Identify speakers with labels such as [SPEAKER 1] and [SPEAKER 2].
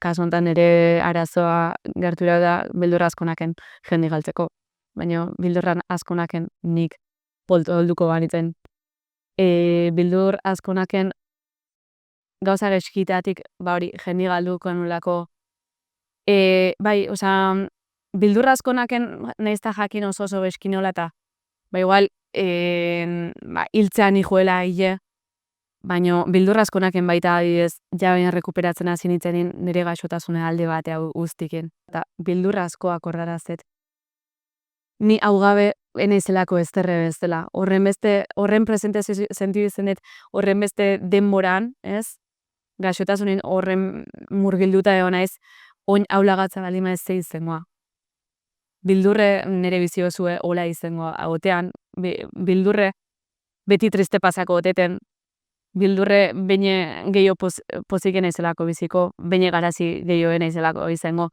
[SPEAKER 1] kasu honetan ere arazoa gertura da beldur askonaken jende galtzeko. Baina bildurran askonaken nik polto helduko banitzen. Bildur askonaken gauza geskitatik hori jende galduko nulako. Bai, osea, bildur askonaken nahiz ta jakin oso beskinola eta igual hiltzean nijoela hile, baina bildur askonaken baita adibidez, ja baina rekuperatzen hasi nitzenin nire gaixotasune alde batea guztikin. Eta bildur asko akordarazet. Ni hau gabe enaizelako ezterre bezala. Horren presente sentitu izenet, horren beste denboran, ez? Gaixotasunin horren murgilduta egon naiz, oin aulagatza balima ez izangoa. Bildurre nire biziozue hola izangoa. Agotean, bildurre beti triste pasako oteten, bildurre beine gehiago poziken naizelako biziko, beine garazi gehiago naizelako izango,